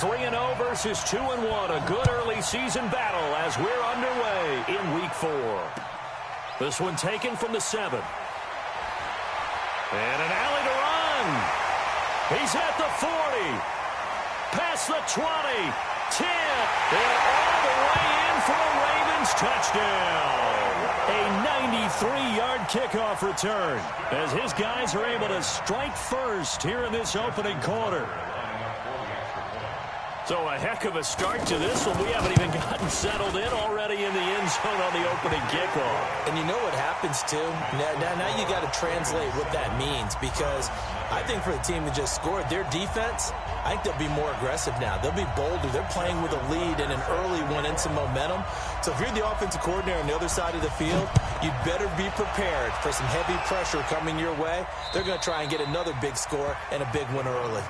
3-0 versus 2-1. A good early season battle as we're underway in Week 4. This one taken from the 7. And an alley to run. He's at the 40. Past the 20. 10. And all the way in for a Ravens touchdown. A 93-yard kickoff return as his guys are able to strike first here in this opening quarter. So a heck of a start to this one. We haven't even gotten settled in already in the end zone on the opening kickoff. And you know what happens, too? Now you got to translate what that means, because I think for the team that just scored, their defense, I think they'll be more aggressive now. They'll be bolder. They're playing with a lead and an early one and some momentum. So if you're the offensive coordinator on the other side of the field, you'd better be prepared for some heavy pressure coming your way. They're going to try and get another big score and a big one early.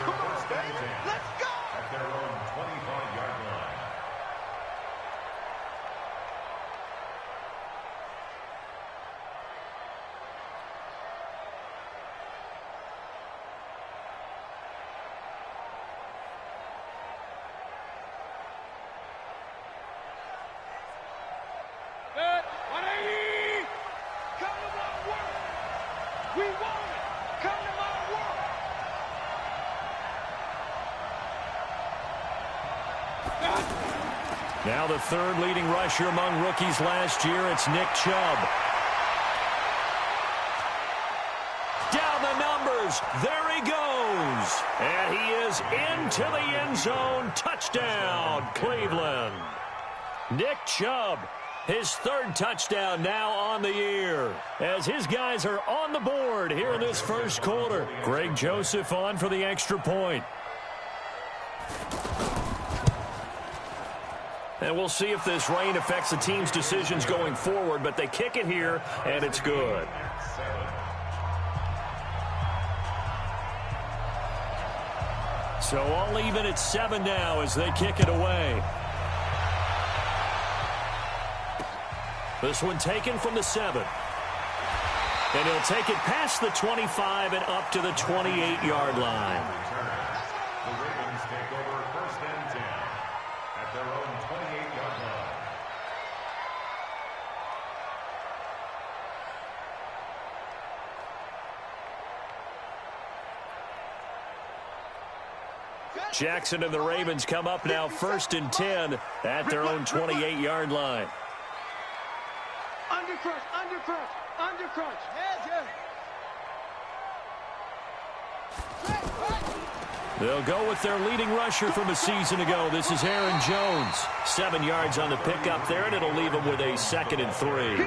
Come on, baby. Let's go. At their own 25-yard line. Good. 180. Come to my work. We want it. Come to my work. Now the third leading rusher among rookies last year, it's Nick Chubb. Down the numbers, there he goes. And he is into the end zone. Touchdown, Cleveland. Nick Chubb, his third touchdown now on the year, as his guys are on the board here in this first quarter. Greg Joseph on for the extra point. And we'll see if this rain affects the team's decisions going forward, but they kick it here, and it's good. So all even at 7 now as they kick it away. This one taken from the 7. And he'll take it past the 25 and up to the 28-yard line. The Ravens take over first and 10 at their own 28-yard line. Jackson and the Ravens come up now first and 10 at their own 28-yard line. Under crunch, under crunch, under crunch. They'll go with their leading rusher from a season ago. This is Aaron Jones. 7 yards on the pickup there, and it'll leave him with a 2nd and 3.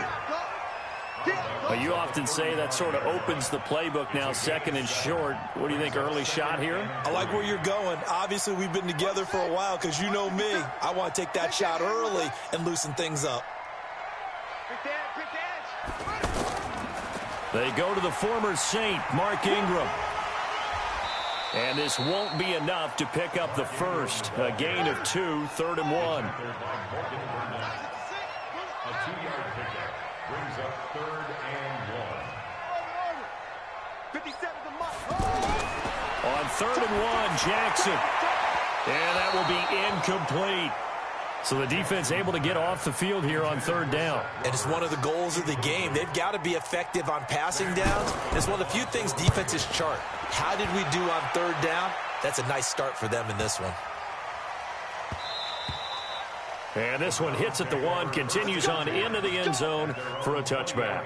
Well, you often say that sort of opens the playbook now, 2nd and short. What do you think, early shot here? I like where you're going. Obviously, we've been together for a while, because you know me. I want to take that shot early and loosen things up. They go to the former Saint, Mark Ingram. And this won't be enough to pick up the first. A gain of 2, 3rd and 1. A 2-yard pickup brings up 3rd and 1. On 3rd and 1, Jackson. And that will be incomplete. So the defense able to get off the field here on 3rd down. And it's one of the goals of the game. They've got to be effective on passing downs. It's one of the few things defenses chart. How did we do on 3rd down? That's a nice start for them in this one. And this one hits at the 1, continues on into the end zone for a touchback.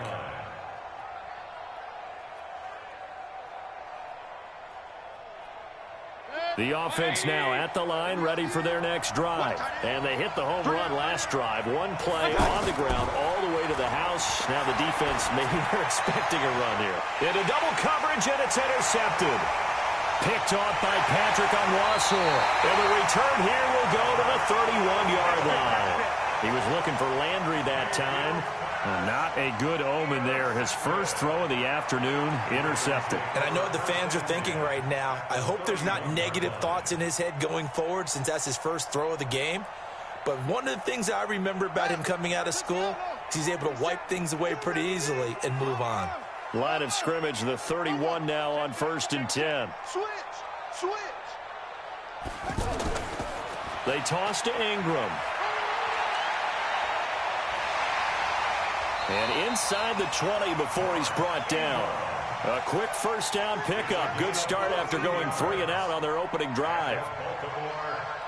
The offense now at the line, ready for their next drive. And they hit the home run last drive. One play on the ground all the way to the house. Now the defense, maybe they're expecting a run here. Into double coverage, and it's intercepted. Picked off by Patrick Onwuasor. And the return here will go to the 31-yard line. He was looking for Landry that time. Not a good omen there. His first throw of the afternoon, intercepted. And I know what the fans are thinking right now. I hope there's not negative thoughts in his head going forward, since that's his first throw of the game. But one of the things I remember about him coming out of school is he's able to wipe things away pretty easily and move on. Line of scrimmage, the 31 now on 1st and 10. Switch! They toss to Ingram. And inside the 20 before he's brought down. A quick first down pickup. Good start after going 3 and out on their opening drive.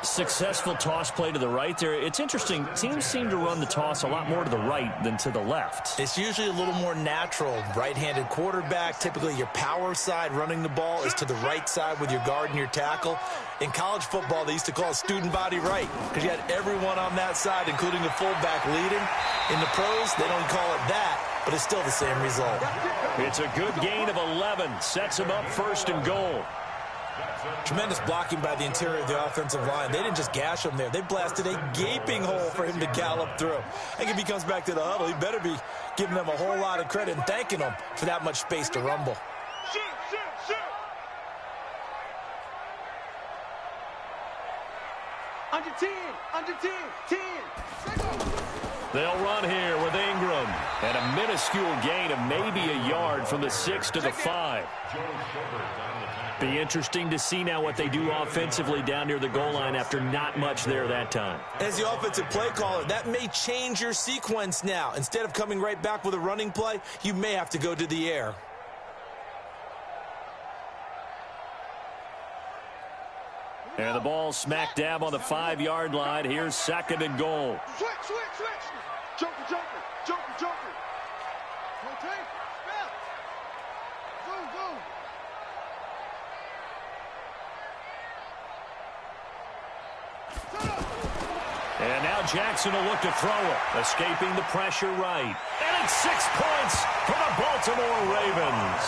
Successful toss play to the right there. It's interesting. Teams seem to run the toss a lot more to the right than to the left. It's usually a little more natural. Right-handed quarterback, typically your power side running the ball is to the right side with your guard and your tackle. In college football, they used to call it student body right because you had everyone on that side, including the fullback leading. In the pros, they don't call it that, but it's still the same result. It's a good gain of 11. Sets him up first and goal. Tremendous blocking by the interior of the offensive line. They didn't just gash him there. They blasted a gaping hole for him to gallop through. I think if he comes back to the huddle, he better be giving them a whole lot of credit and thanking them for that much space to rumble. Under 10, under 10, 10. They'll run here with Ingram. And a minuscule gain of maybe a yard from the 6 to the 5. Be interesting to see now what they do offensively down near the goal line after not much there that time. As the offensive play caller, that may change your sequence now. Instead of coming right back with a running play, you may have to go to the air. And the ball smack dab on the 5-yard line. Here's 2nd and goal. Switch, switch, switch. Joker, joker, joker, joker. Rotate, step. Boom, boom. And now Jackson will look to throw it, escaping the pressure right. And it's 6 points for the Baltimore Ravens.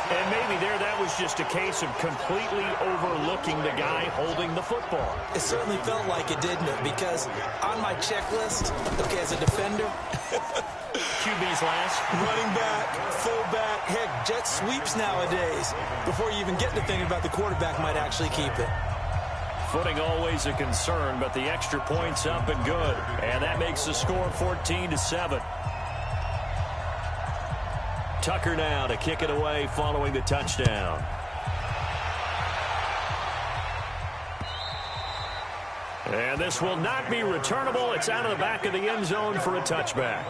And maybe there that was just a case of completely overlooking the guy holding the football. It certainly felt like it, didn't it? Because on my checklist, okay, as a defender, QB's last. running back, fullback, heck, jet sweeps nowadays. Before you even get to thinking about the quarterback might actually keep it. Footing always a concern, but the extra point's up and good. And that makes the score 14-7. Tucker now to kick it away following the touchdown. And this will not be returnable. It's out of the back of the end zone for a touchback.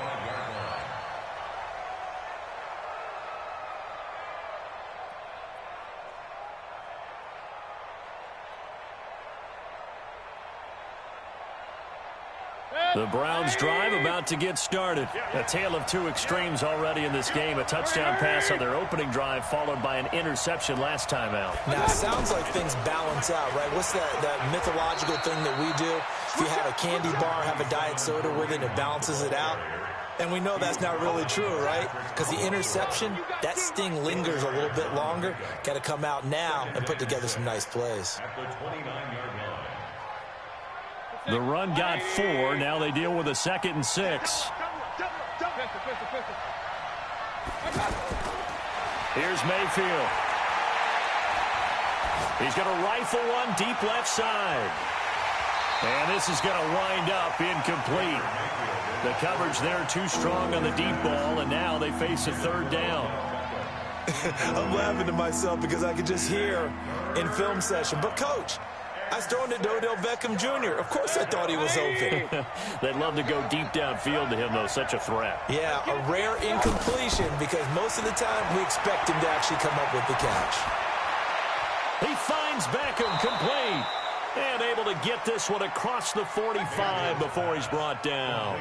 The Browns drive about to get started. A tale of two extremes already in this game. A touchdown pass on their opening drive followed by an interception last time out. Now, it sounds like things balance out, right? What's that mythological thing that we do? If you have a candy bar, have a diet soda with it, it balances it out. And we know that's not really true, right? Because the interception, that sting lingers a little bit longer. Got to come out now and put together some nice plays. The run got 4. Now they deal with a 2nd and 6. Here's Mayfield. He's going to rifle one deep left side. And this is going to wind up incomplete. The coverage there too strong on the deep ball, and now they face a 3rd down. I'm laughing to myself because I could just hear in film session, but coach, I was throwing it to Odell Beckham Jr. Of course I thought he was open. They'd love to go deep downfield to him, though. Such a threat. Yeah, a rare incompletion because most of the time we expect him to actually come up with the catch. He finds Beckham complete. And able to get this one across the 45 before he's brought down.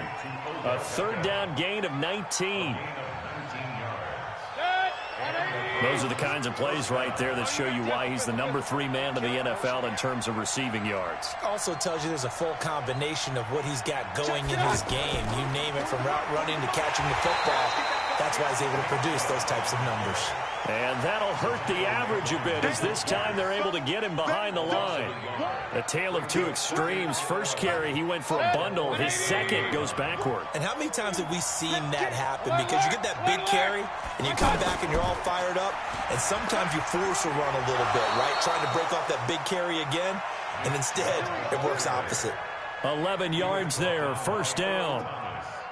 A 3rd down gain of 19. Those are the kinds of plays right there that show you why he's the number 3 man in the NFL in terms of receiving yards. Also tells you there's a full combination of what he's got going in his game. You name it, from route running to catching the football. That's why he's able to produce those types of numbers. And that'll hurt the average a bit as this time they're able to get him behind the line. A tale of two extremes. First carry, he went for a bundle. His second goes backward. And how many times have we seen that happen? Because you get that big carry, and you come back and you're all fired up, and sometimes you force a run a little bit, right? Trying to break off that big carry again, and instead it works opposite. 11 yards there, 1st down.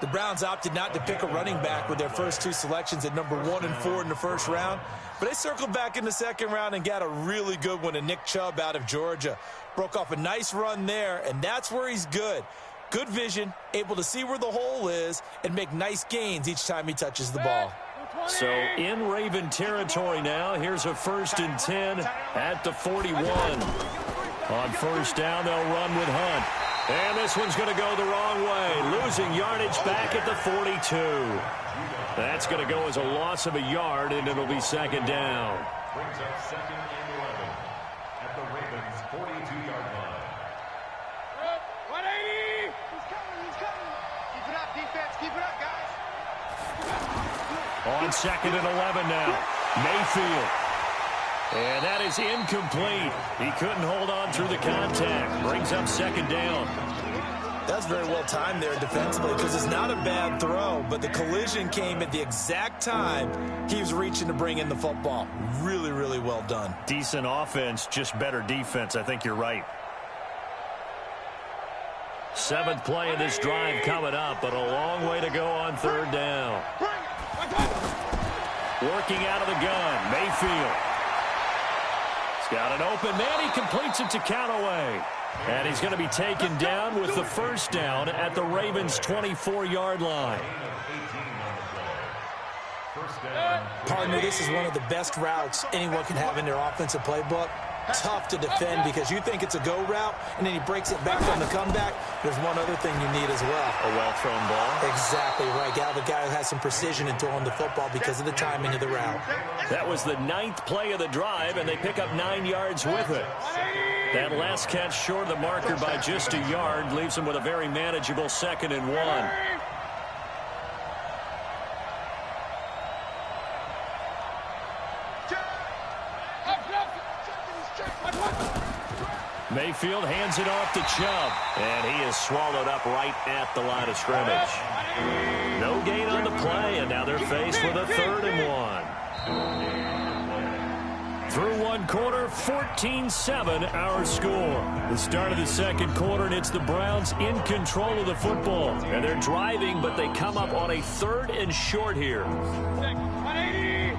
The Browns opted not to pick a running back with their first 2 selections at number 1 and 4 in the 1st round. But they circled back in the 2nd round and got a really good one in Nick Chubb out of Georgia. broke off a nice run there, and that's where he's good. Good vision, able to see where the hole is, and make nice gains each time he touches the ball. So in Raven territory now, here's a 1st and 10 at the 41. On first down, they'll run with Hunt. And this one's going to go the wrong way, losing yardage back at the 42. That's going to go as a loss of a yard, and it'll be 2nd down. Brings up 2nd and 11 at the Ravens' 42-yard line. 180! He's coming. Keep it up, defense. Keep it up, guys. On 2nd and 11 now, Mayfield. And that is incomplete. He couldn't hold on through the contact. Brings up 2nd down. That's very well timed there defensively because it's not a bad throw, but the collision came at the exact time he was reaching to bring in the football. Really, really well done. Decent offense, just better defense. I think you're right. 7th play of this drive coming up, but a long way to go on 3rd down. Working out of the gun, Mayfield. He's got an open man. He completes it to Callaway. And he's going to be taken down with the 1st down at the Ravens' 24-yard line. Pardon me, this is one of the best routes anyone can have in their offensive playbook. Tough to defend because you think it's a go route, and then he breaks it back on the comeback. There's one other thing you need as well. A well-thrown ball. Exactly right. Got the guy who has some precision in throwing the football because of the timing of the route. That was the 9th play of the drive, and they pick up 9 yards with it. That last catch short of the marker by just a yard leaves them with a very manageable 2nd and 1. Mayfield hands it off to Chubb, and he is swallowed up right at the line of scrimmage. No gain on the play, and now they're faced with a 3rd and 1. Through one quarter, 14-7 our score. The start of the 2nd quarter, and it's the Browns in control of the football. And they're driving, but they come up on a 3rd and short here. 180!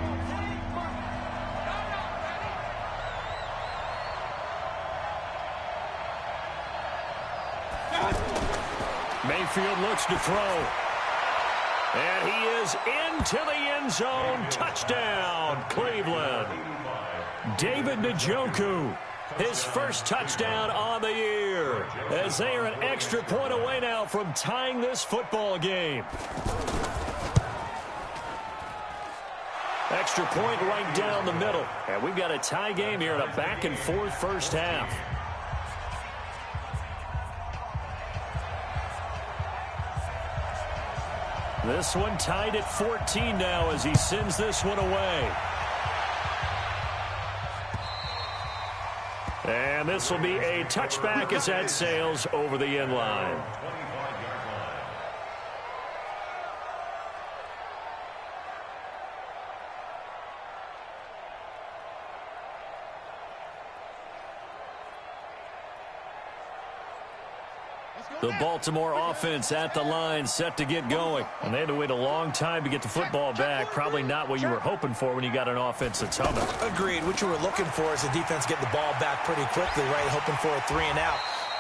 Mayfield looks to throw. And he is into the end zone. Touchdown, Cleveland. David Njoku, his 1st touchdown on the year, as they are an extra point away now from tying this football game. Extra point right down the middle. And we've got a tie game here in a back-and-forth 1st half. This one tied at 14 now as he sends this one away. And this will be a touchback as that sails over the end line. The Baltimore offense at the line, set to get going. And they had to wait a long time to get the football back. Probably not what you were hoping for when you got an offense that's humming. Agreed. What you were looking for is the defense getting the ball back pretty quickly, right? Hoping for a 3 and out.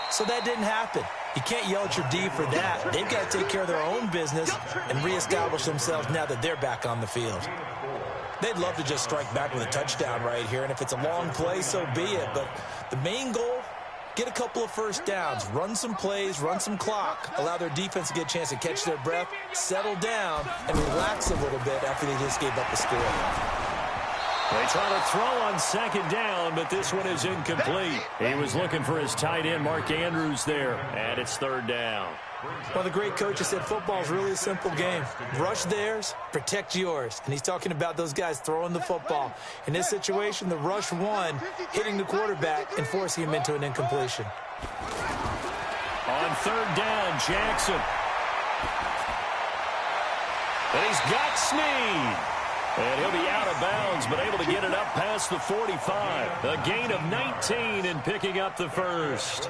So that didn't happen. You can't yell at your D for that. They've got to take care of their own business and reestablish themselves now that they're back on the field. They'd love to just strike back with a touchdown right here. And if it's a long play, so be it. But the main goal, get a couple of 1st downs, run some plays, run some clock, allow their defense to get a chance to catch their breath, settle down, and relax a little bit after they just gave up a score. They try to throw on 2nd down, but this one is incomplete. He was looking for his tight end, Mark Andrews, there, and it's 3rd down. Well, the great coach has said football is really a simple game. Rush theirs, protect yours. And he's talking about those guys throwing the football. In this situation, the rush won, hitting the quarterback and forcing him into an incompletion. On 3rd down, Jackson. And he's got Snead. And he'll be out of bounds, but able to get it up past the 45. A gain of 19 and picking up the 1st.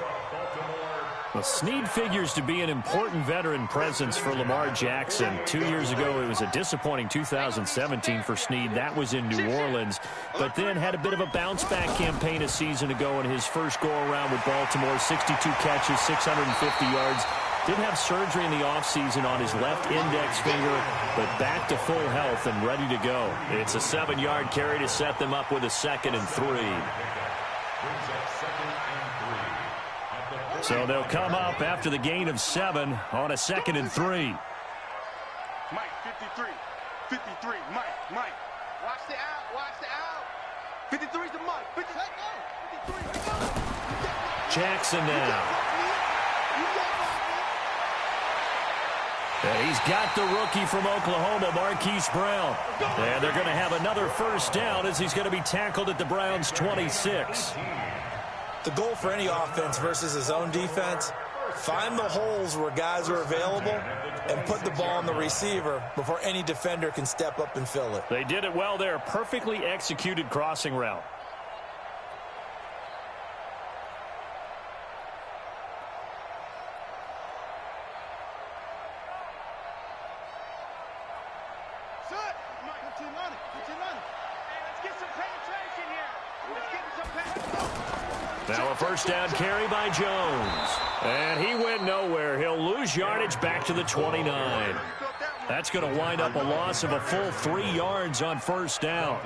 Well, Snead figures to be an important veteran presence for Lamar Jackson. 2 years ago, it was a disappointing 2017 for Snead. That was in New Orleans. But then had a bit of a bounce-back campaign a season ago in his first go-around with Baltimore. 62 catches, 650 yards. Did have surgery in the offseason on his left index finger, but back to full health and ready to go. It's a 7-yard carry to set them up with a 2nd and 3. So they'll come up after the gain of 7 on a 2nd and 3. Mike, 53. 53. Mike. Watch the out. 53's the Mike. 53. Jackson now. And he's got the rookie from Oklahoma, Marquise Brown. And they're going to have another first down as he's going to be tackled at the Browns' 26. The goal for any offense versus his own defense, find the holes where guys are available and put the ball on the receiver before any defender can step up and fill it. They did it well there. Perfectly executed crossing route. Now a first down carry by Jones. And he went nowhere. He'll lose yardage back to the 29. That's going to wind up a loss of a full 3 yards on first down.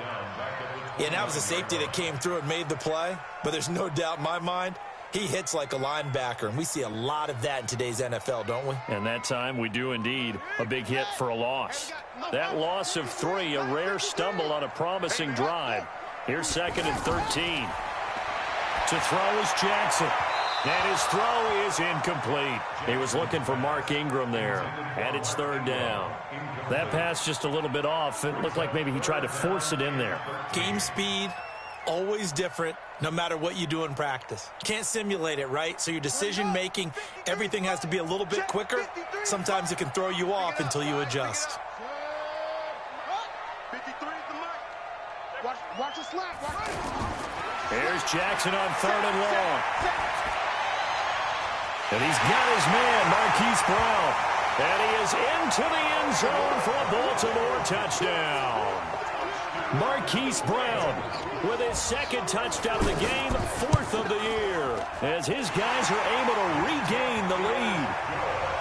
Yeah, that was a safety that came through and made the play. But there's no doubt in my mind, he hits like a linebacker. And we see a lot of that in today's NFL, don't we? And that time we do indeed. A big hit for a loss. That loss of 3, a rare stumble on a promising drive. Here's 2nd and 13. To throw is Jackson. And his throw is incomplete. He was looking for Mark Ingram there. And it's 3rd down. That pass just a little bit off. It looked like maybe he tried to force it in there. Game speed, always different, no matter what you do in practice. Can't simulate it, right? So your decision-making, everything has to be a little bit quicker. Sometimes it can throw you off until you adjust. 53 is the Mike. Watch the slap. Here's Jackson on 3rd and long. And he's got his man, Marquise Brown. And he is into the end zone for a Baltimore touchdown. Marquise Brown with his 2nd touchdown of the game, 4th of the year, as his guys are able to regain the lead.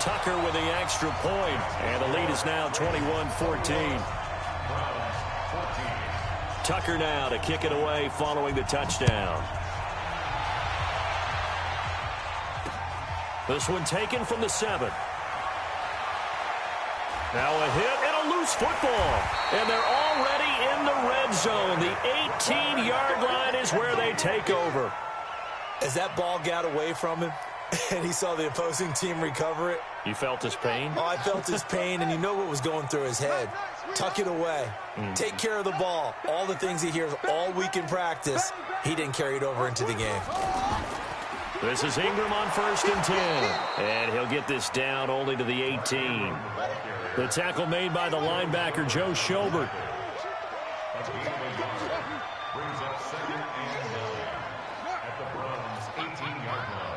Tucker with the extra point, and the lead is now 21-14. Tucker now to kick it away following the touchdown. This one taken from the 7. Now a hit and a loose football. And they're already in the red zone. The 18-yard line is where they take over. As that ball got away from him and he saw the opposing team recover it. You felt his pain? Oh, I felt his pain, and you know what was going through his head. Tuck it away. Take care of the ball. All the things he hears all week in practice, he didn't carry it over into the game. This is Ingram on 1st and 10. And he'll get this down only to the 18. The tackle made by the linebacker, Joe Schobert. Brings up 2nd and 9 at the Browns' 18-yard line.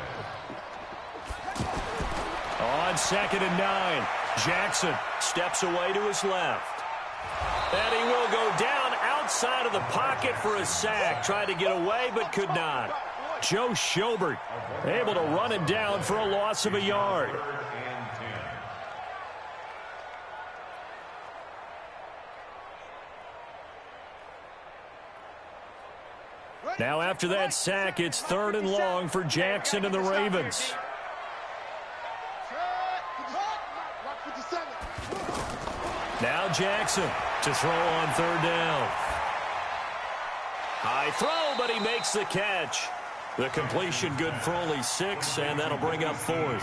On 2nd and 9, Jackson steps away to his left. And he will go down outside of the pocket for a sack. Tried to get away, but could not. Joe Schobert able to run it down for a loss of a yard. Now after that sack, it's 3rd and long for Jackson and the Ravens. Now Jackson to throw on 3rd down. High throw, but he makes the catch. The completion good for only 6, and that'll bring up 4th.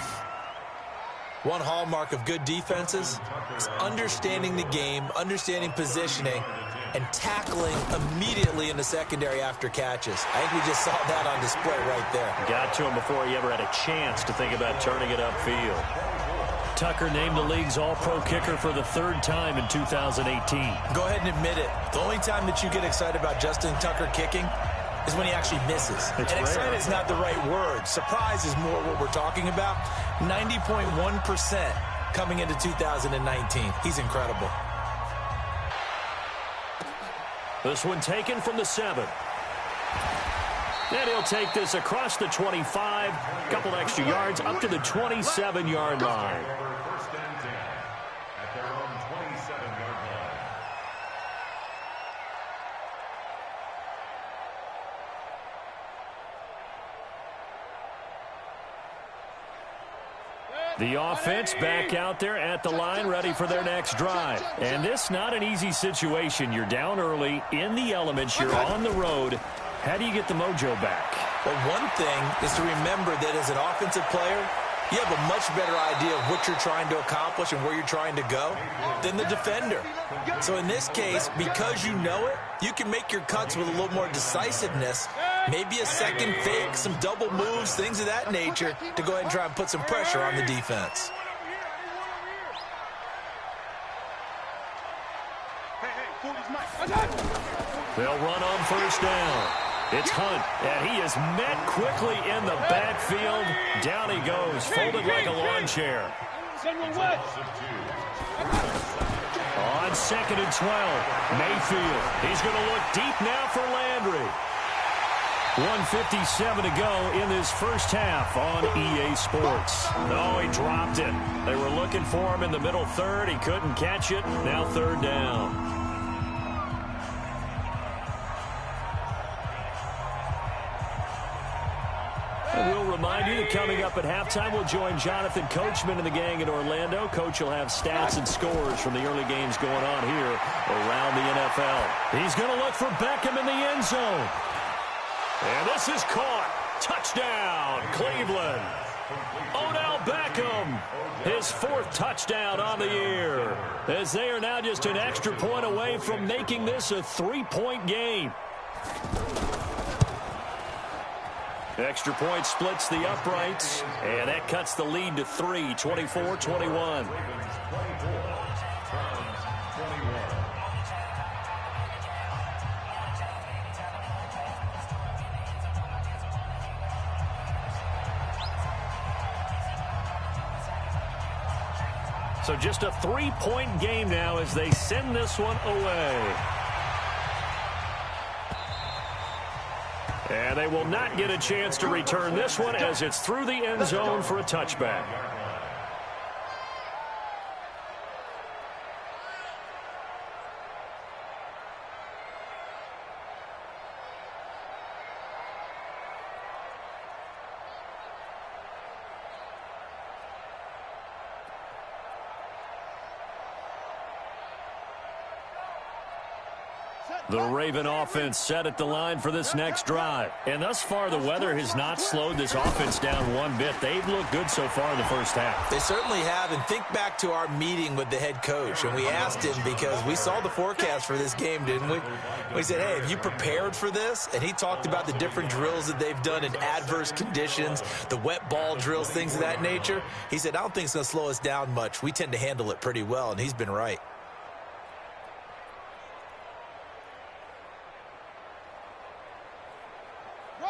One hallmark of good defenses is understanding the game, understanding positioning, and tackling immediately in the secondary after catches. I think we just saw that on display right there. Got to him before he ever had a chance to think about turning it upfield. Tucker named the league's all-pro kicker for the 3rd time in 2018. Go ahead and admit it. The only time that you get excited about Justin Tucker kicking is when he actually misses. It's and excited rare. is not the right word. Surprise is more what we're talking about. 90.1% coming into 2019. He's incredible. This one taken from the 7. And he'll take this across the 25, couple extra yards up to the 27-yard line. First and 10 at their own 27-yard line. The offense back out there at the line, ready for their next drive. And this not an easy situation. You're down early, in the elements, you're on the road. How do you get the mojo back? Well, one thing is to remember that as an offensive player, you have a much better idea of what you're trying to accomplish and where you're trying to go than the defender. So in this case, because you know it, you can make your cuts with a little more decisiveness, maybe a second fake, some double moves, things of that nature, to go ahead and try and put some pressure on the defense. They'll run on first down. It's Hunt, and he is met quickly in the backfield. Down he goes, folded like a lawn chair. On 2nd and 12, Mayfield. He's going to look deep now for Landry. 1:57 to go in this first half on EA Sports. Oh, he dropped it. They were looking for him in the middle third. He couldn't catch it. Now 3rd down. We'll remind you that coming up at halftime, we'll join Jonathan Coachman and the gang in Orlando. Coach will have stats and scores from the early games going on here around the NFL. He's going to look for Beckham in the end zone. And this is caught. Touchdown, Cleveland. Odell Beckham, his 4th touchdown on the year, as they are now just an extra point away from making this a 3-point game. Extra point splits the uprights, and that cuts the lead to 3, 24-21. So just a 3-point game now as they send this one away. And they will not get a chance to return this one as it's through the end zone for a touchback. The Raven offense set at the line for this next drive. And thus far, the weather has not slowed this offense down one bit. They've looked good so far in the first half. They certainly have. And think back to our meeting with the head coach. And we asked him, because we saw the forecast for this game, didn't we? We said, hey, have you prepared for this? And he talked about the different drills that they've done in adverse conditions, the wet ball drills, things of that nature. He said, I don't think it's going to slow us down much. We tend to handle it pretty well. And he's been right.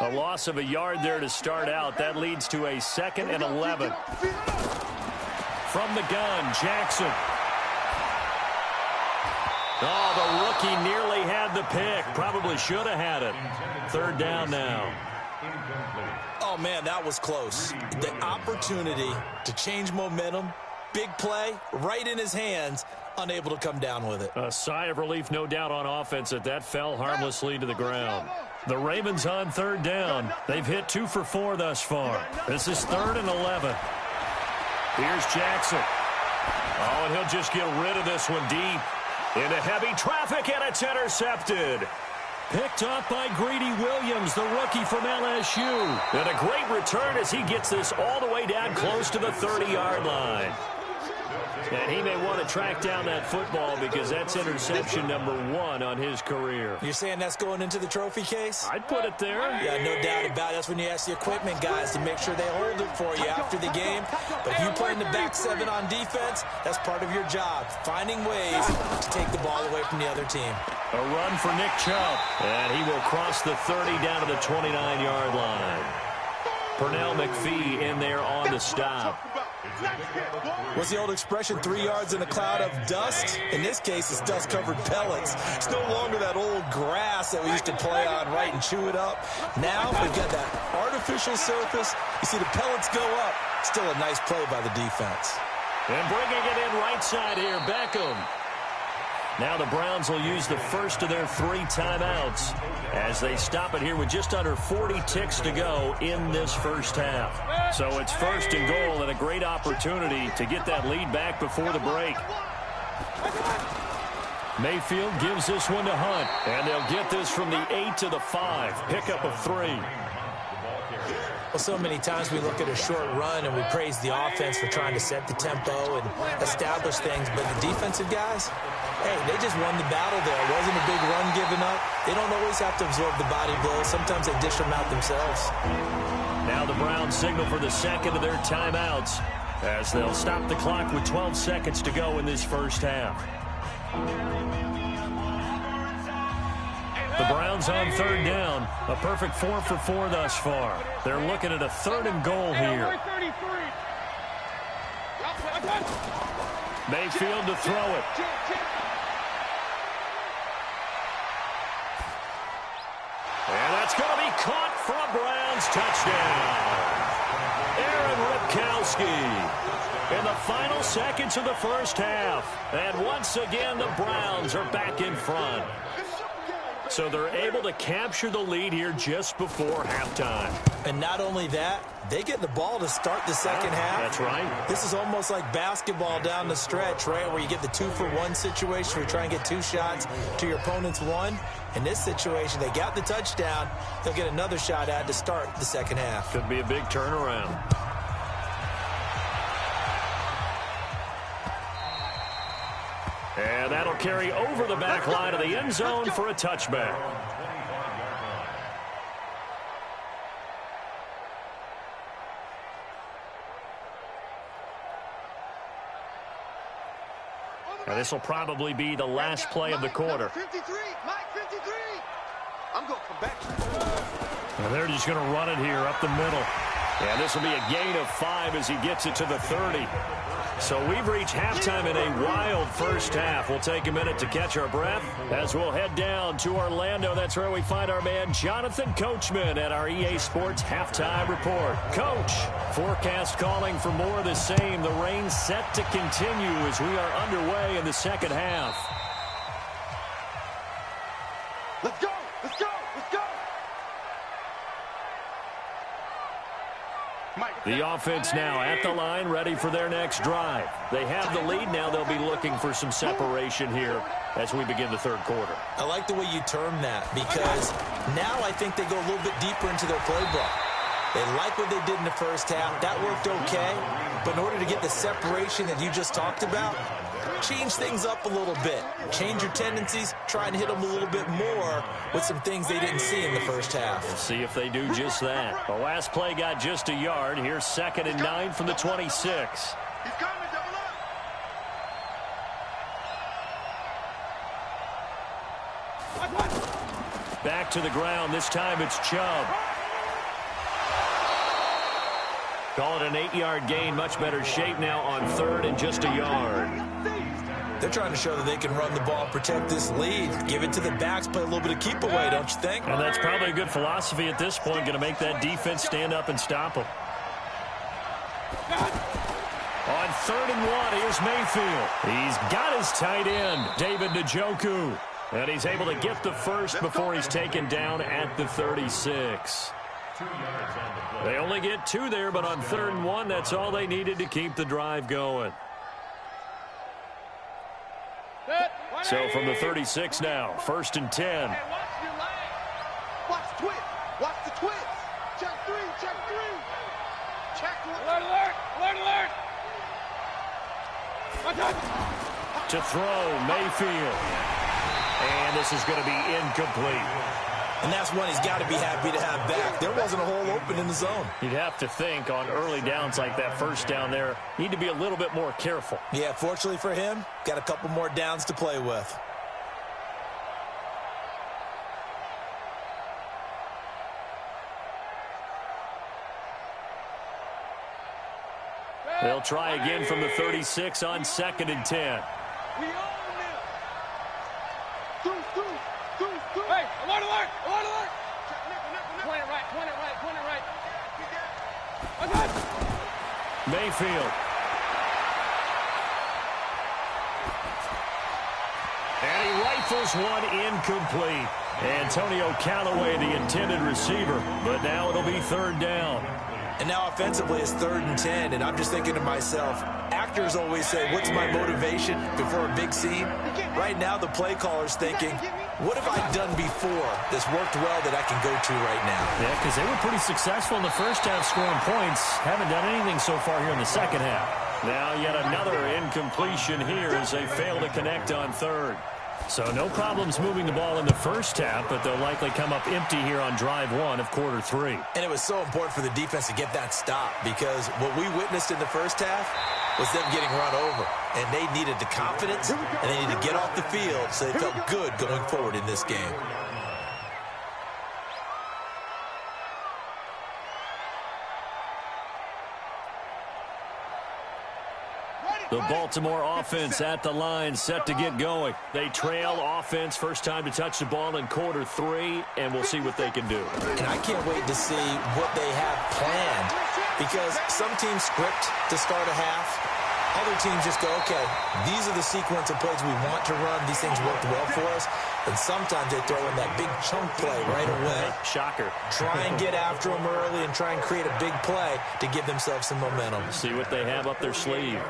A loss of a yard there to start out. That leads to a 2nd and 11. From the gun, Jackson. Oh, the rookie nearly had the pick. Probably should have had it. 3rd down now. Oh, man, that was close. The opportunity to change momentum, big play, right in his hands, unable to come down with it. A sigh of relief, no doubt, on offense that fell harmlessly to the ground. The Ravens on 3rd down. They've hit 2 for 4 thus far. This is 3rd and 11. Here's Jackson. Oh, and he'll just get rid of this one deep. Into heavy traffic, and it's intercepted. Picked up by Greedy Williams, the rookie from LSU. And a great return as he gets this all the way down close to the 30-yard line. And he may want to track down that football because that's interception number 1 on his career. You're saying that's going into the trophy case? I'd put it there. Yeah, no doubt about it. That's when you ask the equipment guys to make sure they hold it for you after the game. But if you play in the back 7 on defense, that's part of your job, finding ways to take the ball away from the other team. A run for Nick Chubb. And he will cross the 30 down to the 29-yard line. Pernell McPhee in there on the stop. What's the old expression, 3 yards in a cloud of dust? In this case, it's dust-covered pellets. It's no longer that old grass that we used to play on, right, and chew it up. Now we've got that artificial surface. You see the pellets go up. Still a nice play by the defense. And bringing it in right side here, Beckham. Now the Browns will use the first of their 3 timeouts as they stop it here with just under 40 ticks to go in this first half. So it's 1st and goal and a great opportunity to get that lead back before the break. Mayfield gives this one to Hunt, and they'll get this from the 8 to the 5. Pickup of 3. Well, so many times we look at a short run and we praise the offense for trying to set the tempo and establish things, but the defensive guys, hey, they just won the battle there. It wasn't a big run given up. They don't always have to absorb the body blows. Sometimes they dish them out themselves. Now the Browns signal for the second of their timeouts as they'll stop the clock with 12 seconds to go in this first half. The Browns on 3rd down. A perfect 4 for 4 thus far. They're looking at a 3rd and goal here. Mayfield to throw it. And that's going to be caught for a Browns touchdown. Aaron Ripkowski in the final seconds of the first half. And once again, the Browns are back in front. So they're able to capture the lead here just before halftime. And not only that, they get the ball to start the second half. That's right. This is almost like basketball down the stretch, right, where you get the 2-for-1 situation where you try and get 2 shots to your opponent's 1. In this situation, they got the touchdown. They'll get another shot at to start the second half. Could be a big turnaround. And that'll carry over the back line of the end zone for a touchback. Now this will probably be the last play of the quarter. 53, Mike 53. I'm going to come back. And they're just going to run it here up the middle. And this will be a gain of 5 as he gets it to the 30. So we've reached halftime in a wild first half. We'll take a minute to catch our breath as we'll head down to Orlando. That's where we find our man Jonathan Coachman at our EA Sports Halftime Report. Coach, forecast calling for more of the same. The rain set to continue as we are underway in the second half. Let's go! Let's go! Let's go! The offense now at the line, ready for their next drive. They have the lead. Now they'll be looking for some separation here as we begin the third quarter. I like the way you term that because now I think they go a little bit deeper into their playbook. They like what they did in the first half. That worked okay. But in order to get the separation that you just talked about, change things up a little bit. Change your tendencies. Try and hit them a little bit more with some things they didn't see in the first half. We'll see if they do just that. The last play got just a yard. Here's 2nd and 9 from the 26. He's coming, double up. Back to the ground. This time it's Chubb. Call it an 8-yard gain. Much better shape now on 3rd and just a yard. They're trying to show that they can run the ball, protect this lead. Give it to the backs, play a little bit of keep away, don't you think? And that's probably a good philosophy at this point. Going to make that defense stand up and stop them. On 3rd and 1, here's Mayfield. He's got his tight end, David Njoku. And he's able to get the first before he's taken down at the 36. They only get 2 there, but on 3rd and 1, that's all they needed to keep the drive going. So from the 36 now, 1st and 10. Watch the twist. Watch the twist. Check 3. Check 3. Check 1. Alert, alert, alert, alert. To throw, Mayfield. And this is going to be incomplete. And that's one he's got to be happy to have back. There wasn't a hole open in the zone. You'd have to think on early downs like that first down there, need to be a little bit more careful. Yeah, fortunately for him, got a couple more downs to play with. They'll try again from the 36 on 2nd and 10. We own them. Hey, alert, alert, alert, alert. Point it right, point it right, point it right. Mayfield. And he rifles one incomplete. Antonio Callaway, the intended receiver, but now it'll be 3rd down. And now offensively it's 3rd and 10, and I'm just thinking to myself, actors always say, what's my motivation before a big scene? Right now the play caller's thinking, what have I done before that's worked well that I can go to right now? Yeah, because they were pretty successful in the first half scoring points. Haven't done anything so far here in the second half. Now yet another incompletion here as they fail to connect on 3rd. So no problems moving the ball in the first half, but they'll likely come up empty here on drive 1 of quarter 3. And it was so important for the defense to get that stop because what we witnessed in the first half was them getting run over. And they needed the confidence, and they needed to get off the field so they felt good going forward in this game. The Baltimore offense at the line, set to get going. They trail offense, first time to touch the ball in quarter 3, and we'll see what they can do. And I can't wait to see what they have planned because some teams script to start a half. Other teams just go, okay, these are the sequence of plays we want to run. These things worked well for us. And sometimes they throw in that big chunk play right away. Shocker. Try and get after them early and try and create a big play to give themselves some momentum. See what they have up their sleeve.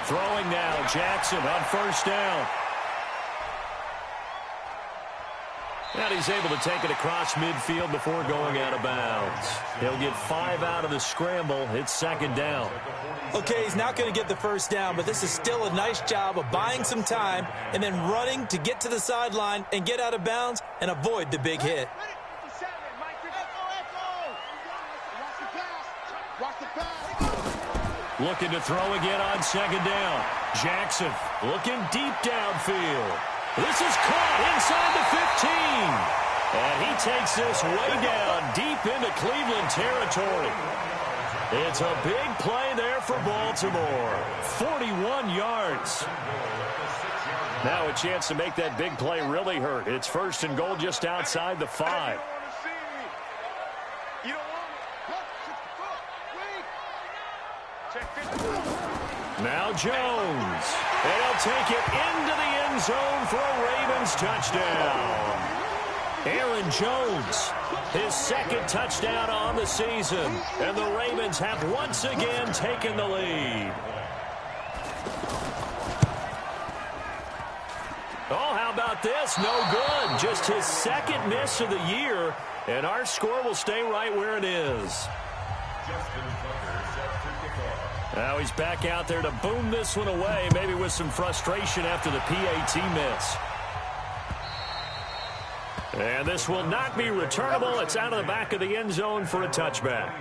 Throwing now, Jackson on first down. And he's able to take it across midfield before going out of bounds. He'll get 5 out of the scramble. It's 2nd down. Okay, he's not going to get the first down, but this is still a nice job of buying some time and then running to get to the sideline and get out of bounds and avoid the big hit. Looking to throw again on 2nd down. Jackson looking deep downfield. This is caught inside the 15. And he takes this way down deep into Cleveland territory. It's a big play there for Baltimore. 41 yards. Now a chance to make that big play really hurt. It's 1st and goal just outside the 5. Now Jones. And he'll take it into the end zone for a Ravens touchdown. Aaron Jones, his 2nd touchdown on the season. And the Ravens have once again taken the lead. Oh, how about this? No good. Just his 2nd miss of the year. And our score will stay right where it is. Now he's back out there to boom this one away, maybe with some frustration after the PAT miss. And this will not be returnable. It's out of the back of the end zone for a touchback.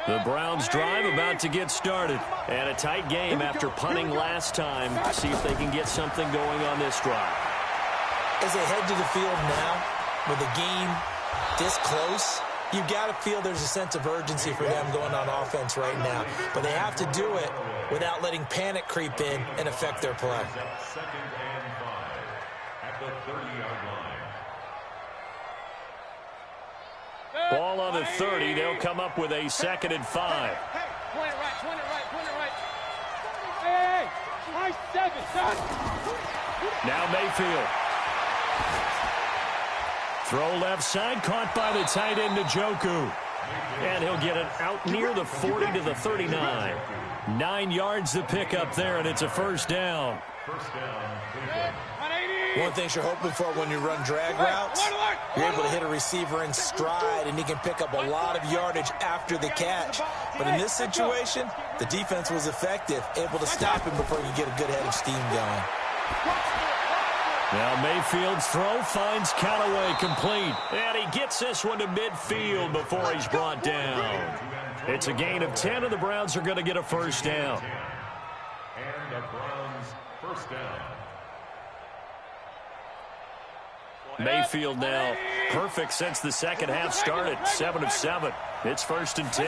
The Browns drive about to get started. And a tight game after punting last time. See if they can get something going on this drive. As they head to the field now, with the game this close, you've got to feel there's a sense of urgency for them going on offense right now. But they have to do it without letting panic creep in and affect their play. 2nd and 5 at the 30-yard line. Ball ball on the 30. They'll come up with a 2nd and 5. Hey, point it right, point it right, point it right. Hey, high 7, son. Now Mayfield. Throw left side, caught by the tight end Njoku. And he'll get it out near the 40 to the 39. 9 yards to pick up there, and it's a 1st down. One thing you're hoping for when you run drag routes, you're able to hit a receiver in stride, and he can pick up a lot of yardage after the catch. But in this situation, the defense was effective, able to stop him before you get a good head of steam going. Now Mayfield's throw finds Callaway complete. And he gets this one to midfield before he's brought down. It's a gain of 10, and the Browns are going to get a 1st down. And the Browns 1st down. Mayfield now perfect since the second half started. 7 of 7. It's 1st and 10.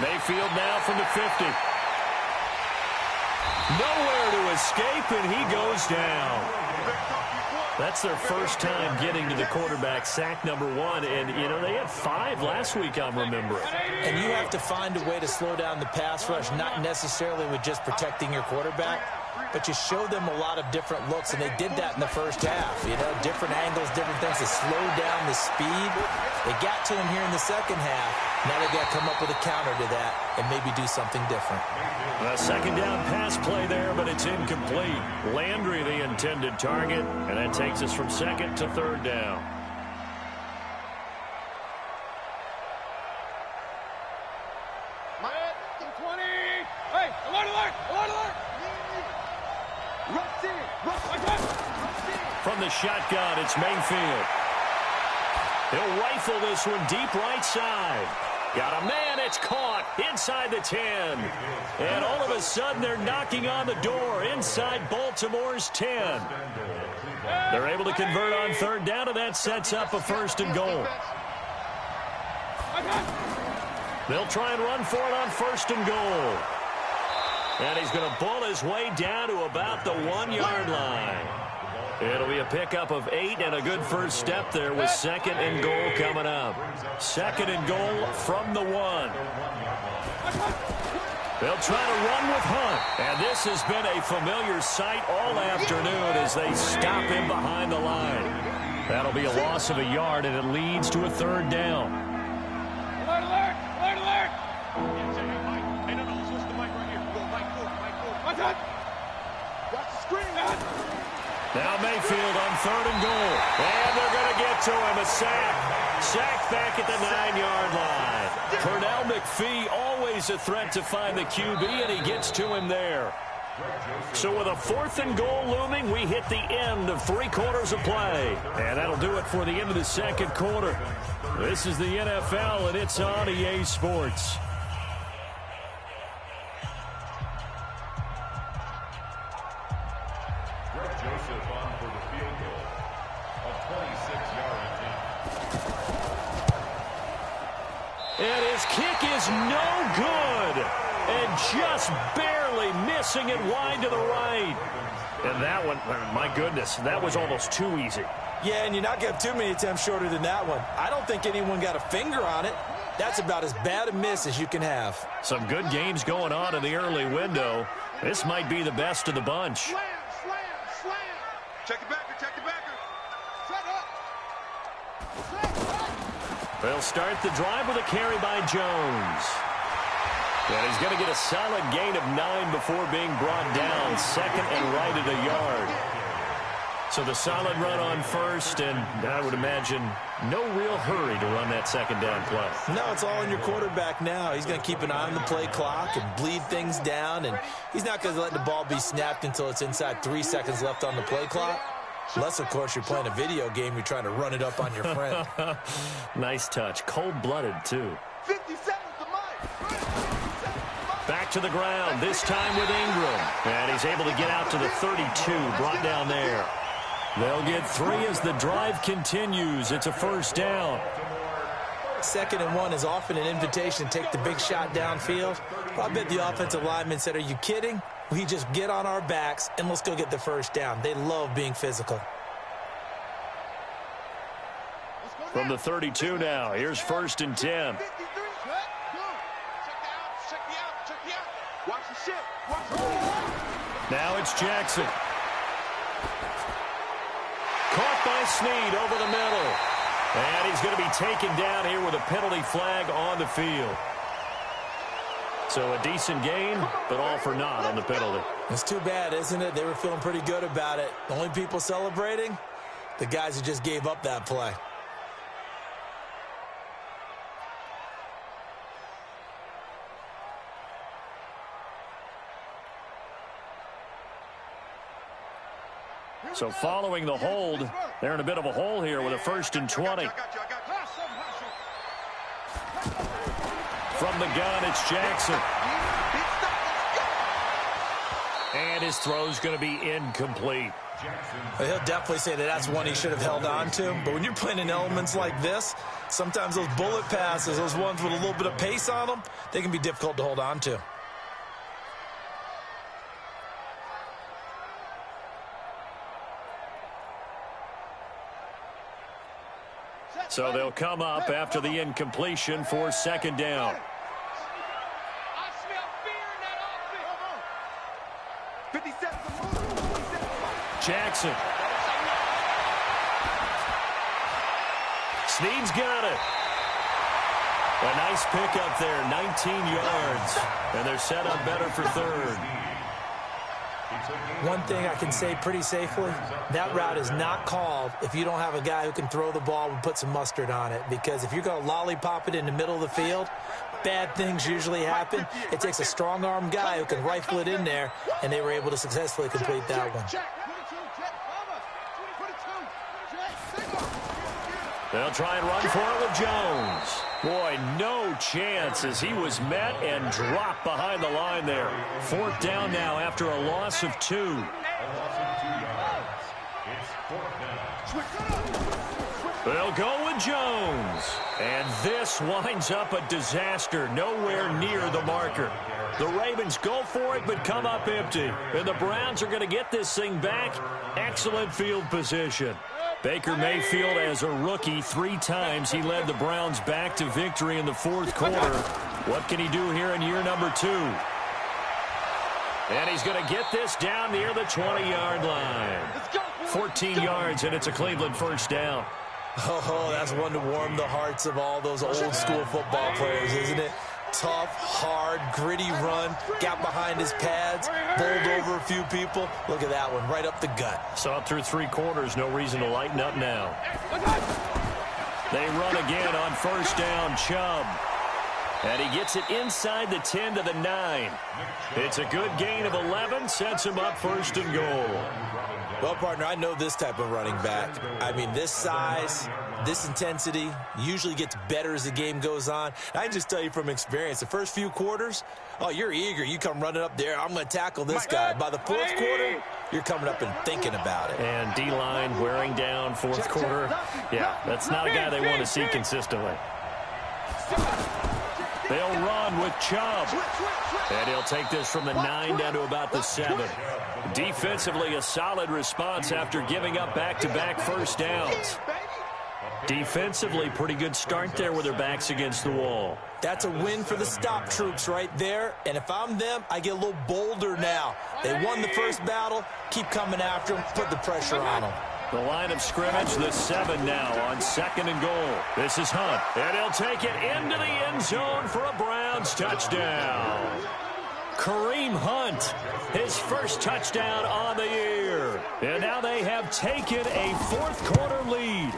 Mayfield now from the 50. Nowhere to escape, and he goes down. That's their first time getting to the quarterback, sack number 1. And, you know, they had 5 last week, I'm remembering. And you have to find a way to slow down the pass rush, not necessarily with just protecting your quarterback, but you show them a lot of different looks, and they did that in the first half. You know, different angles, different things to slow down the speed. They got to him here in the second half. Now they've got to come up with a counter to that and maybe do something different. A 2nd down pass play there, but it's incomplete. Landry the intended target, and that takes us from 2nd to 3rd down. My 20. Hey, alert, alert, alert. From the shotgun, it's Mayfield. He'll rifle this one deep right side. Got a man, it's caught inside the 10. And all of a sudden, they're knocking on the door inside Baltimore's 10. They're able to convert on 3rd down, and that sets up a 1st and goal. They'll try and run for it on 1st and goal. And he's going to bull his way down to about the 1-yard line. It'll be a pickup of 8 and a good first step there with 2nd and goal coming up. 2nd and goal from the 1. They'll try to run with Hunt. And this has been a familiar sight all afternoon as they stop him behind the line. That'll be a loss of a yard, and it leads to a 3rd down. Alert, alert, alert, alert. Hey, no, switch the mic right here. Go, mic forward. Watch the screen, man. Now Mayfield on 3rd and goal. And they're going to get to him. A sack. Sack back at the 9-yard line. Pernell McPhee always a threat to find the QB, and he gets to him there. So with a 4th and goal looming, we hit the end of 3 quarters of play. And that'll do it for the end of the 2nd quarter. This is the NFL, and it's on EA Sports. Joseph on for the field goal. A 26-yard attempt. And his kick is no good. And just barely missing it wide to the right. And that one, my goodness, that was almost too easy. Yeah, and you're not going to have too many attempts shorter than that one. I don't think anyone got a finger on it. That's about as bad a miss as you can have. Some good games going on in the early window. This might be the best of the bunch. Slam. Check it backer, Set up. They'll start the drive with a carry by Jones. And he's going to get a solid gain of 9 before being brought down. 2nd and right at a yard. So the solid run on 1st, and I would imagine no real hurry to run that 2nd down play. No, it's all on your quarterback now. He's going to keep an eye on the play clock and bleed things down, and he's not going to let the ball be snapped until it's inside 3 seconds left on the play clock. Unless, of course, you're playing a video game, you're trying to run it up on your friend. Nice touch. Cold-blooded, too. 50 seconds to Mike. Back to the ground, this time with Ingram. And he's able to get out to the 32, brought down there. They'll get 3 as the drive continues. It's a 1st down. 2nd and 1 is often an invitation to take the big shot downfield. I bet the offensive lineman said, are you kidding? We just get on our backs and let's go get the 1st down. They love being physical. Let's go. From the 32 now, here's 1st and 10. Now it's Jackson. Caught by Snead over the middle. And he's going to be taken down here with a penalty flag on the field. So a decent gain, but all for naught on the penalty. It's too bad, isn't it? They were feeling pretty good about it. The only people celebrating, the guys who just gave up that play. So following the hold, they're in a bit of a hole here with a 1st and 20. From the gun, it's Jackson. And his throw's going to be incomplete. He'll definitely say that that's one he should have held on to. But when you're playing in elements like this, sometimes those bullet passes, those ones with a little bit of pace on them, they can be difficult to hold on to. So they'll come up after the incompletion for 2nd down. Jackson. Snead's got it. A nice pickup there, 19 yards. And they're set up better for 3rd. One thing I can say pretty safely, that route is not called if you don't have a guy who can throw the ball and put some mustard on it. Because if you're going to lollipop it in the middle of the field, bad things usually happen. It takes a strong-arm guy who can rifle it in there, and they were able to successfully complete that one. They'll try and run for it with Jones. Boy, no chance as he was met and dropped behind the line there. 4th down now after a loss of 2. They'll go with Jones. And this winds up a disaster. Nowhere near the marker. The Ravens go for it but come up empty. And the Browns are going to get this thing back. Excellent field position. Baker Mayfield, as a rookie, 3 times he led the Browns back to victory in the 4th quarter. What can he do here in year number 2? And he's going to get this down near the 20-yard line. 14 yards, and it's a Cleveland 1st down. Oh, that's one to warm the hearts of all those old-school football players, isn't it? Tough, hard, gritty run, got behind his pads, bowled over a few people. Look at that one, right up the gut. Saw it through 3 quarters, no reason to lighten up now. They run again on 1st down, Chubb. And he gets it inside the 10 to the 9. It's a good gain of 11, sets him up 1st and goal. Well, partner, I know this type of running back. I mean, this size, this intensity usually gets better as the game goes on. I can just tell you from experience, the first few quarters, oh, you're eager. You come running up there, I'm going to tackle this guy. By the 4th quarter, you're coming up and thinking about it. And D-line wearing down 4th quarter. Yeah, that's not a guy they want to see consistently. They'll run with Chubb. And he'll take this from the 9 down to about the 7. Defensively, a solid response after giving up back-to-back 1st downs. Defensively, pretty good start there with their backs against the wall. That's a win for the stop troops right there. And if I'm them, I get a little bolder now. They won the first battle. Keep coming after them. Put the pressure on them. The line of scrimmage, the 7 now on 2nd and goal. This is Hunt, and he'll take it into the end zone for a Browns touchdown. Kareem Hunt, his first touchdown on the year. And now they have taken a 4th quarter lead.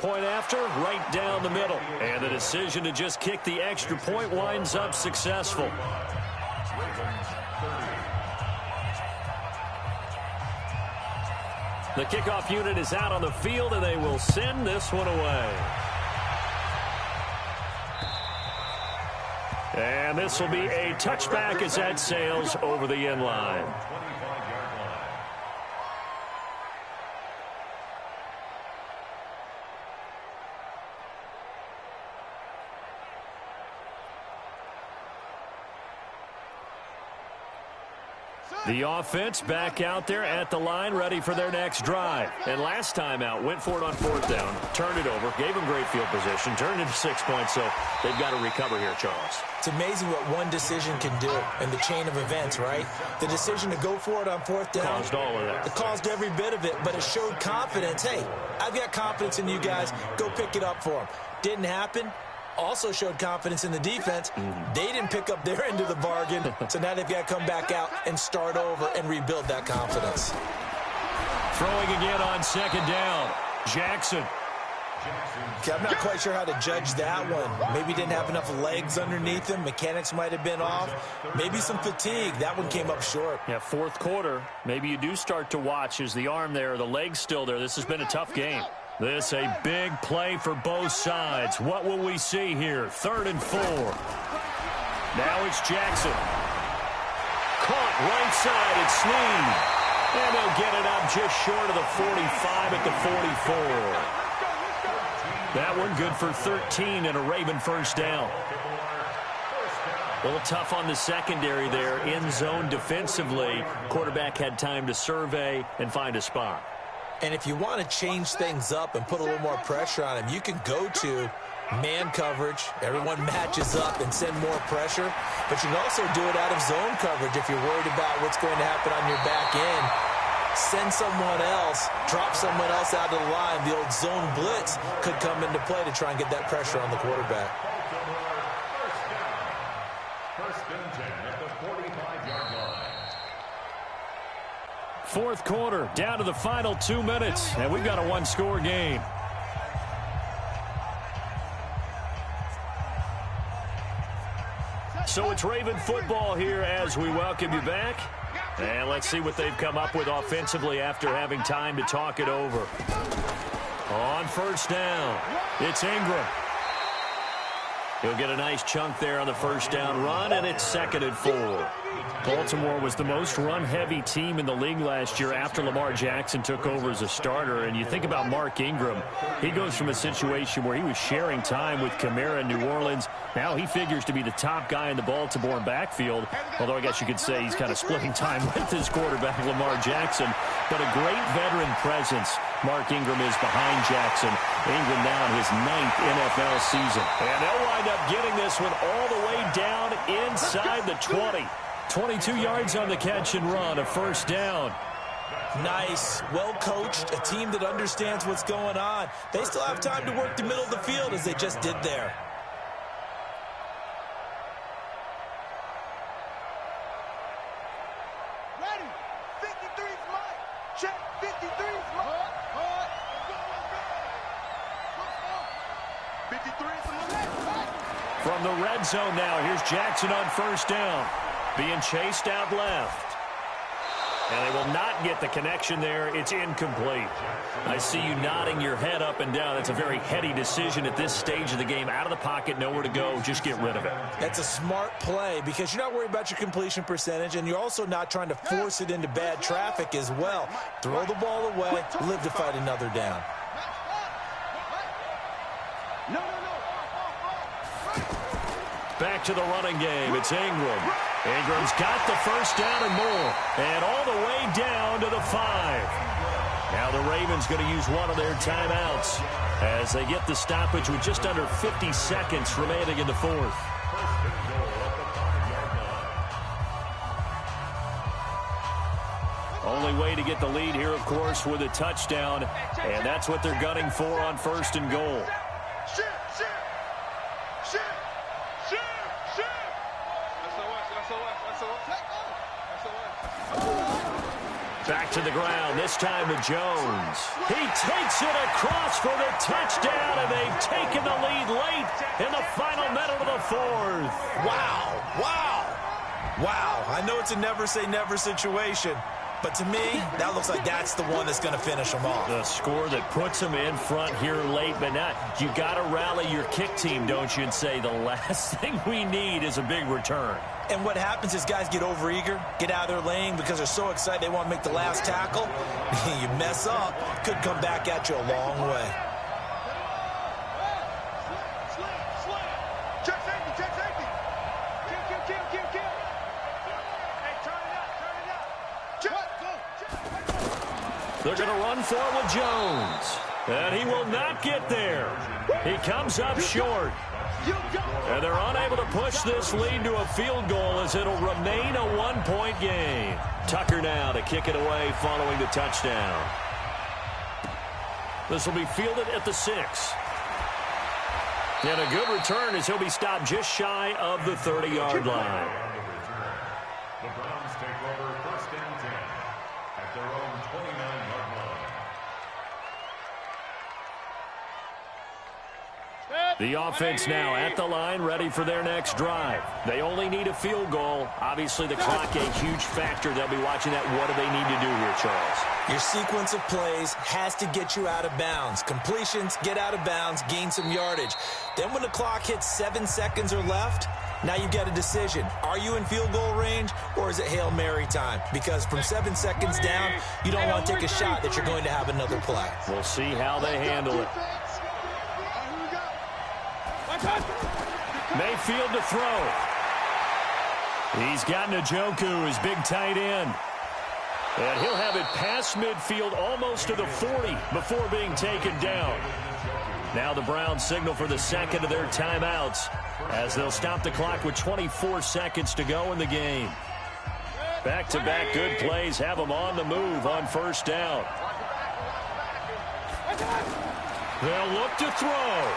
Point after, right down the middle. And the decision to just kick the extra point winds up successful. The kickoff unit is out on the field, and they will send this one away. And this will be a touchback as that sails over the end line. The offense back out there at the line, ready for their next drive. And last time out, went for it on fourth down, turned it over, gave them great field position, turned it into 6 points, so they've got to recover here, Charles. It's amazing what one decision can do in the chain of events, right? The decision to go for it on fourth down. Caused all of that. It caused every bit of it, but it showed confidence. Hey, I've got confidence in you guys. Go pick it up for them. Didn't happen. Also showed confidence in the defense. They didn't pick up their end of the bargain, so now they've got to come back out and start over and rebuild that confidence. Throwing again on second down. Jackson. Okay, I'm not quite sure how to judge that one. Maybe didn't have enough legs underneath him. Mechanics might have been off. Maybe some fatigue. That one came up short. Yeah, fourth quarter. Maybe you do start to watch. Is the arm there, the leg's still there? This has been a tough game. This a big play for both sides. What will we see here? 3rd and 4. Now it's Jackson. Caught right side. It's Snead. And they'll get it up just short of the 45 at the 44. That one good for 13 and a Raven first down. A little tough on the secondary there. In zone defensively. Quarterback had time to survey and find a spot. And if you want to change things up and put a little more pressure on him, you can go to man coverage. Everyone matches up and send more pressure. But you can also do it out of zone coverage if you're worried about what's going to happen on your back end. Send someone else, drop someone else out of the line. The old zone blitz could come into play to try and get that pressure on the quarterback. First and 10 at the 45-yard line. Fourth quarter, down to the final 2 minutes, and we've got a one-score game. So it's Raven football here as we welcome you back. And let's see what they've come up with offensively after having time to talk it over. On first down, it's Ingram. He'll get a nice chunk there on the first down run, and it's 2nd and 4. Baltimore was the most run-heavy team in the league last year after Lamar Jackson took over as a starter. And you think about Mark Ingram, he goes from a situation where he was sharing time with Kamara in New Orleans. Now he figures to be the top guy in the Baltimore backfield, although I guess you could say he's kind of splitting time with his quarterback, Lamar Jackson. But a great veteran presence Mark Ingram is behind Jackson. Ingram now in his 9th NFL season. And they'll wind up getting this one all the way down inside the 20. 22 yards on the catch and run, a first down. Nice, well-coached, a team that understands what's going on. They still have time to work the middle of the field as they just did there. Ready. 53's Mike. Check. 53's Mike. 53's Mike. From the red zone now, here's Jackson on first down. Being chased out left. And they will not get the connection there. It's incomplete. I see you nodding your head up and down. That's a very heady decision at this stage of the game. Out of the pocket, nowhere to go. Just get rid of it. That's a smart play because you're not worried about your completion percentage, and you're also not trying to force it into bad traffic as well. Throw the ball away, live to fight another down. Back to the running game. It's Ingram. Ingram's got the first down and more. And all the way down to the 5. Now the Ravens going to use one of their timeouts as they get the stoppage with just under 50 seconds remaining in the 4th. Only way to get the lead here, of course, with a touchdown. And that's what they're gunning for on 1st and goal. Back to the ground, this time to Jones. He takes it across for the touchdown, and they've taken the lead late in the final minute of the 4th. Wow, wow, wow. I know it's a never-say-never situation, but to me, that looks like that's the one that's going to finish them off. The score that puts them in front here late, but not. You got to rally your kick team, don't you, and say the last thing we need is a big return. And what happens is guys get overeager, get out of their lane because they're so excited they want to make the last tackle. You mess up, could come back at you a long way. Check safety. Kill. Hey, turn it up. They're going to run for it with Jones. And he will not get there. He comes up short. And they're unable to push this lead to a field goal as it'll remain a one-point game. Tucker now to kick it away following the touchdown. This will be fielded at the 6. And a good return as he'll be stopped just shy of the 30-yard line. The Browns take over 1st and 10 at their own 29-yard line. The offense now at the line, ready for their next drive. They only need a field goal. Obviously, the clock a huge factor. They'll be watching that. What do they need to do here, Charles? Your sequence of plays has to get you out of bounds. Completions, get out of bounds, gain some yardage. Then when the clock hits 7 seconds or left, now you've got a decision. Are you in field goal range, or is it Hail Mary time? Because from 7 seconds down, you don't want to take a shot that you're going to have another play. We'll see how they handle it. Mayfield to throw. He's got Njoku, his big tight end. And he'll have it past midfield almost to the 40 before being taken down. Now the Browns signal for the second of their timeouts as they'll stop the clock with 24 seconds to go in the game. Back-to-back good plays have them on the move on 1st down. They'll look to throw.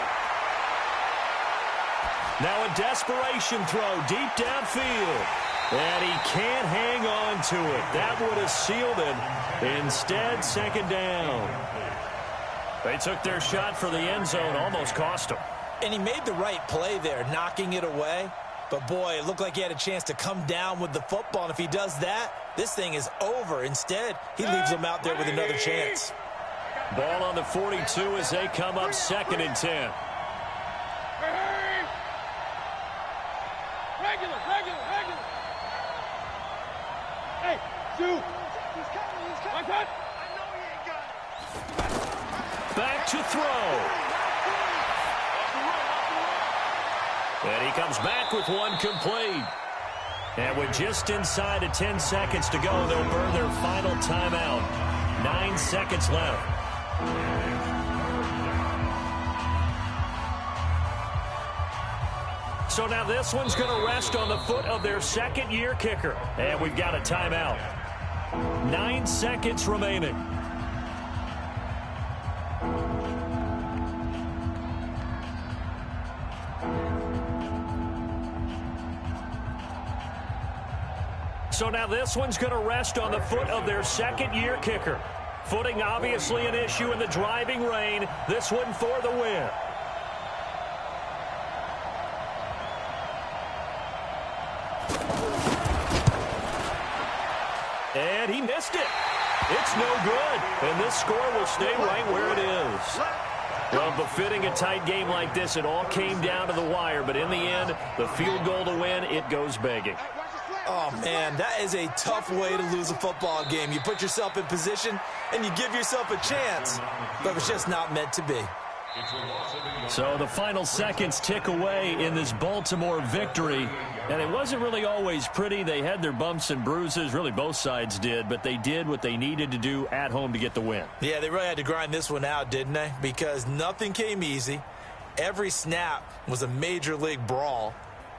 Now a desperation throw deep downfield. And he can't hang on to it. That would have sealed it. Instead, 2nd down. They took their shot for the end zone, almost cost them. And he made the right play there, knocking it away. But, boy, it looked like he had a chance to come down with the football. And if he does that, this thing is over. Instead, he leaves them out there with another chance. Ball on the 42 as they come up 2nd and 10. Regular. Hey, shoot. He's coming. I know he ain't got it. Back to throw. And he comes back with one complete. And with just inside of 10 seconds to go, they'll burn their final timeout. 9 seconds left. So now this one's going to rest on the foot of their second-year kicker. And we've got a timeout. 9 seconds remaining. So now this one's going to rest on the foot of their second-year kicker. Footing obviously an issue in the driving rain. This one for the win. And he missed it. It's no good. And this score will stay right where it is. Well, befitting a tight game like this, it all came down to the wire. But in the end, the field goal to win, it goes begging. Oh, man, that is a tough way to lose a football game. You put yourself in position, and you give yourself a chance. But it's just not meant to be. So the final seconds tick away in this Baltimore victory. And it wasn't really always pretty. They had their bumps and bruises. Really, both sides did. But they did what they needed to do at home to get the win. Yeah, they really had to grind this one out, didn't they? Because nothing came easy. Every snap was a major league brawl.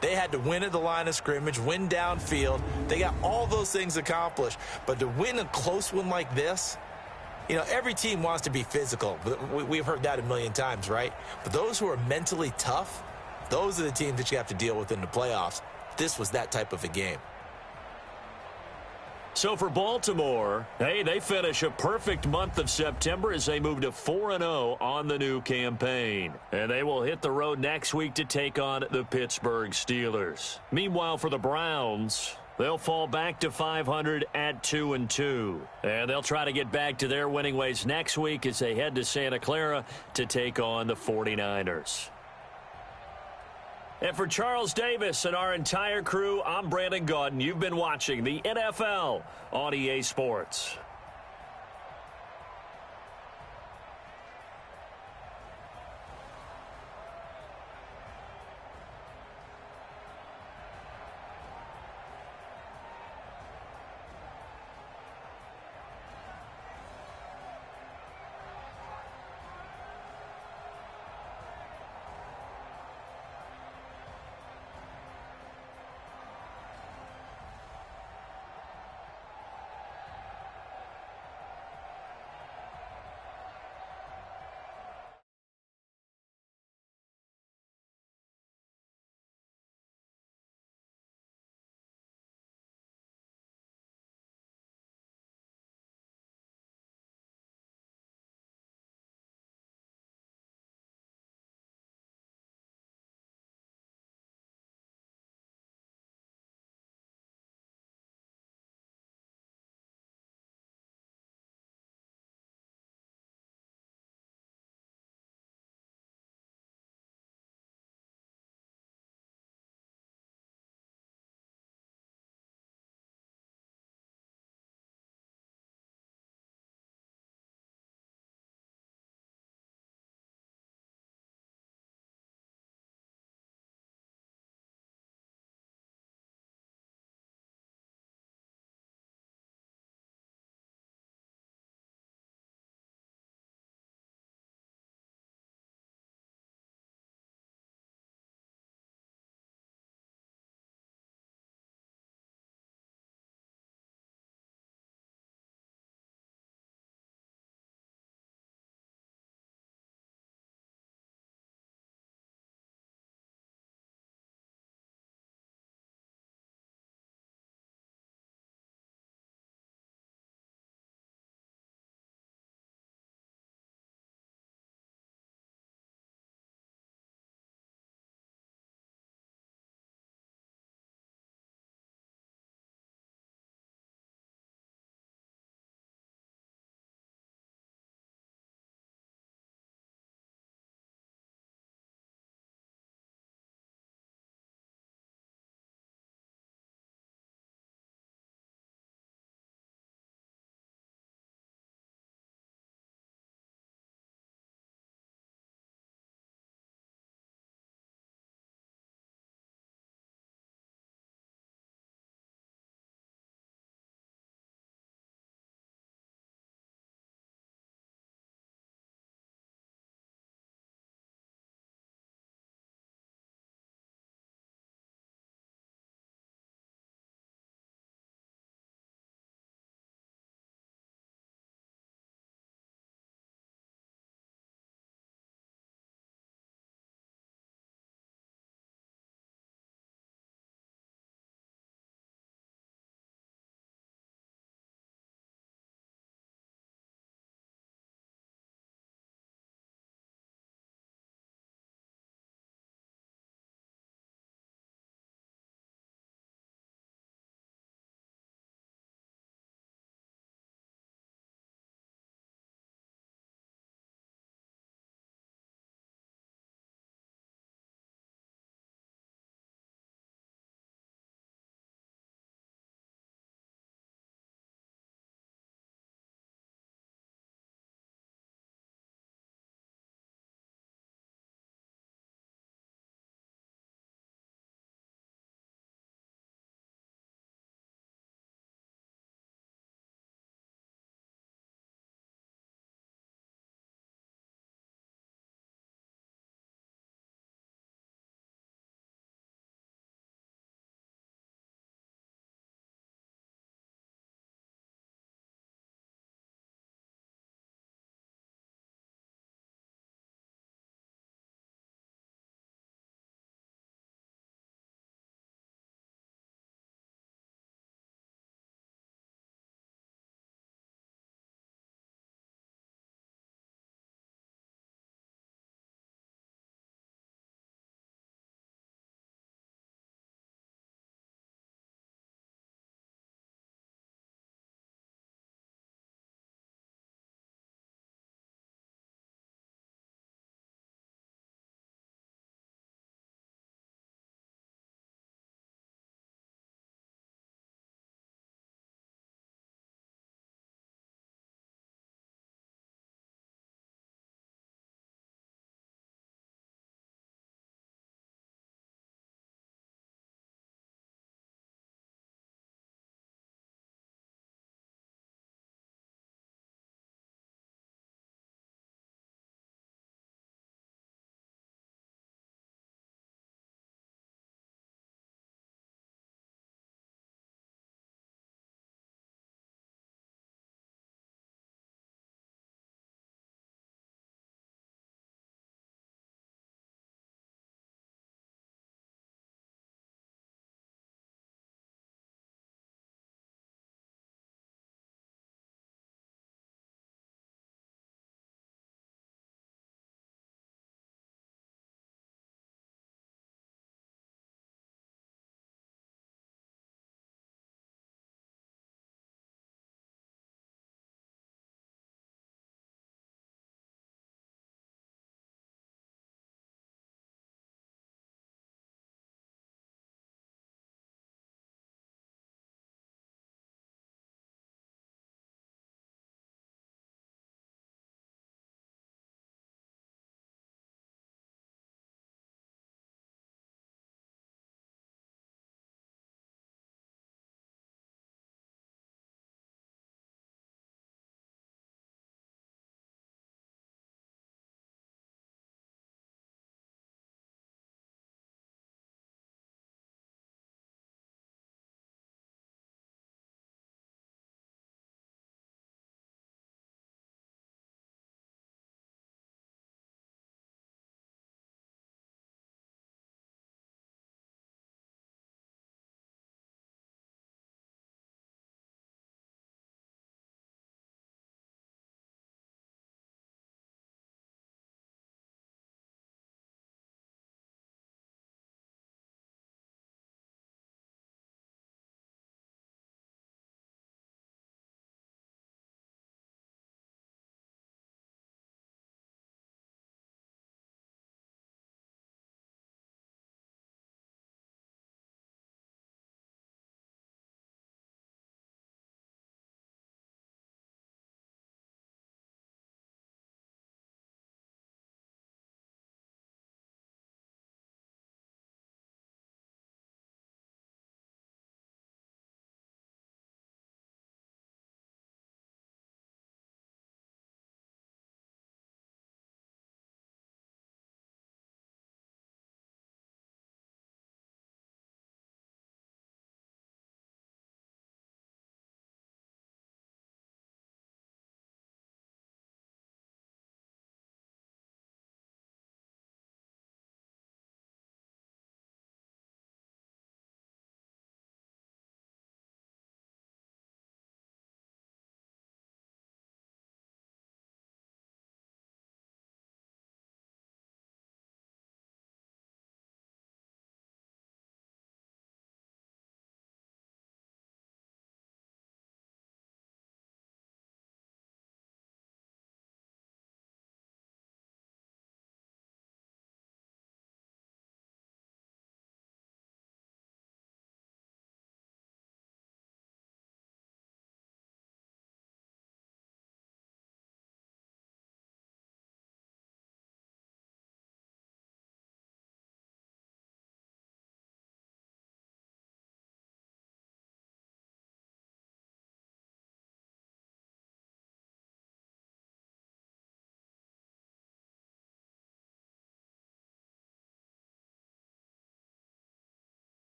They had to win at the line of scrimmage, win downfield. They got all those things accomplished. But to win a close one like this, you know, every team wants to be physical. We've heard that a million times, right? But those who are mentally tough, those are the teams that you have to deal with in the playoffs. This was that type of a game. So for Baltimore, hey, they finish a perfect month of September as they move to 4-0 on the new campaign. And they will hit the road next week to take on the Pittsburgh Steelers. Meanwhile, for the Browns, they'll fall back to 500 at 2-2. And they'll try to get back to their winning ways next week as they head to Santa Clara to take on the 49ers. And for Charles Davis and our entire crew, I'm Brandon Gaudin. You've been watching the NFL on EA Sports.